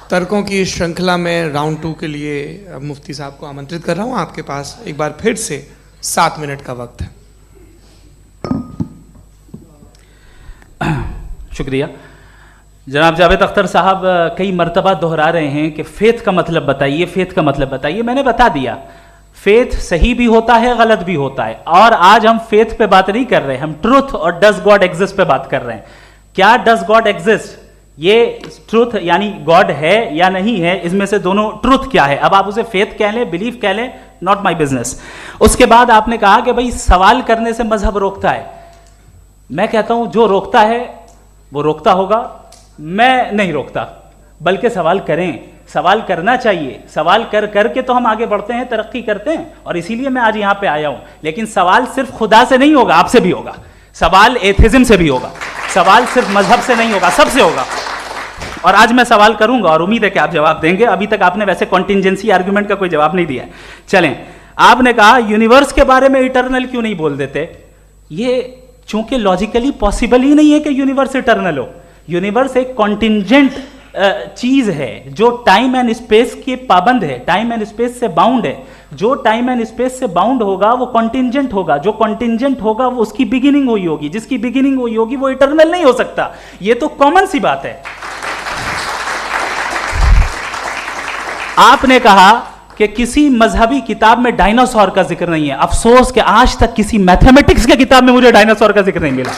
तर्कों की श्रृंखला में राउंड 2 के लिए मुफ्ती साहब को आमंत्रित कर रहा हूं। आपके पास एक बार फिर से 7 मिनट का वक्त है। शुक्रिया। जनाब जावेद अख्तर साहब कई मर्तबा दोहरा रहे हैं कि फेथ का मतलब बताइए, फेथ का मतलब बताइए। मैंने बता दिया, फेथ सही भी होता है, गलत भी होता है। और आज हम फेथ पे बात नहीं कर रहे, हम ट्रुथ और डज गॉड एग्जिस्ट पे बात कर रहे हैं। क्या डज गॉड एग्जिस्ट, ये ट्रुथ यानी गॉड है या नहीं है, इसमें से दोनों ट्रुथ क्या है। अब आप उसे फेथ कह लें, बिलीफ कह लें, नॉट माई बिजनेस। उसके बाद आपने कहा कि भाई सवाल करने से मजहब रोकता है। मैं कहता हूं जो रोकता है वो रोकता होगा, मैं नहीं रोकता, बल्कि सवाल करें, सवाल करना चाहिए। सवाल कर करके तो हम आगे बढ़ते हैं, तरक्की करते हैं, और इसीलिए मैं आज यहां पे आया हूं। लेकिन सवाल सिर्फ खुदा से नहीं होगा, आपसे भी होगा। सवाल एथिज्म से भी होगा, सवाल सिर्फ मजहब से नहीं होगा, सबसे होगा। और आज मैं सवाल करूंगा और उम्मीद है कि आप जवाब देंगे। अभी तक आपने वैसे कॉन्टिंजेंसी आर्गुमेंट का कोई जवाब नहीं दिया है। चलें, आपने कहा यूनिवर्स के बारे में इटर्नल क्यों नहीं बोल देते। ये चूंकि लॉजिकली पॉसिबल ही नहीं है कि यूनिवर्स इटर्नल हो। यूनिवर्स एक कॉन्टिंजेंट चीज है जो टाइम एंड स्पेस के पाबंद है, टाइम एंड स्पेस से बाउंड है। जो टाइम एंड स्पेस से बाउंड होगा वो कॉन्टिंजेंट होगा, जो कॉन्टिंजेंट होगा वो उसकी बिगिनिंग हुई होगी, जिसकी बिगिनिंग हुई होगी वो इटर्नल नहीं हो सकता। ये तो कॉमन सी बात है। आपने कहा कि किसी मजहबी किताब में डायनासोर का जिक्र नहीं है। अफसोस कि आज तक किसी मैथमेटिक्स की किताब में मुझे डायनासोर का जिक्र नहीं मिला।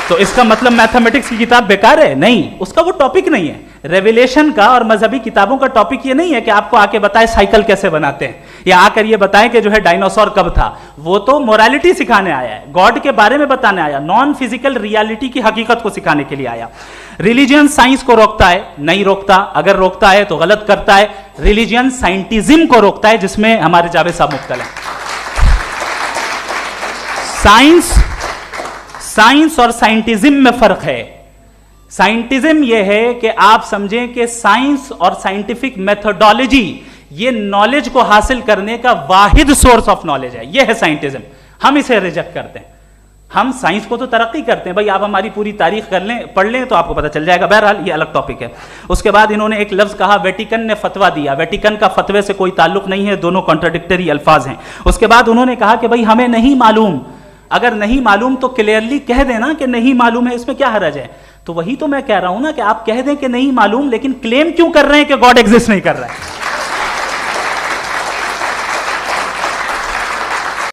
तो इसका मतलब मैथमेटिक्स की किताब बेकार है? नहीं, उसका वो टॉपिक नहीं है। रेवलेशन का और मजहबी किताबों का टॉपिक ये नहीं है कि आपको आके बताए साइकिल कैसे बनाते हैं, या आकर ये बताएं कि जो है डायनासोर कब था। वो तो मोरालिटी सिखाने आया है, गॉड के बारे में बताने आया, नॉन फिजिकल रियलिटी की हकीकत को सिखाने के लिए आया। रिलीजियन साइंस को रोकता है? नहीं रोकता। अगर रोकता है तो गलत करता है। रिलीजियन साइंटिज्म को रोकता है, जिसमें हमारे जावेद साहब मुब्तला हैं। साइंस और साइंटिज्म में फर्क है। साइंटिज्म यह है कि आप समझें कि साइंस और साइंटिफिक मेथोडोलॉजी ये नॉलेज को हासिल करने का वाहिद सोर्स ऑफ नॉलेज है। यह है साइंटिज्म। हम इसे रिजेक्ट करते हैं। हम साइंस को तो तरक्की करते हैं। भाई आप हमारी पूरी तारीख कर लें, पढ़ लें तो आपको पता चल जाएगा। बहरहाल ये अलग टॉपिक है। उसके बाद इन्होंने एक लफ्ज कहा, वेटिकन ने फतवा दिया। वेटिकन का फतवे से कोई ताल्लुक नहीं है, दोनों कॉन्ट्राडिक्टरी अल्फाज हैं। उसके बाद उन्होंने कहा कि भाई हमें नहीं मालूम। अगर नहीं मालूम तो क्लियरली कह देना कि नहीं मालूम है, इसमें क्या हरज है। तो वही तो मैं कह रहा हूं ना कि आप कह दें कि नहीं मालूम, लेकिन क्लेम क्यों कर रहे हैं कि गॉड एग्जिस्ट नहीं कर रहा है।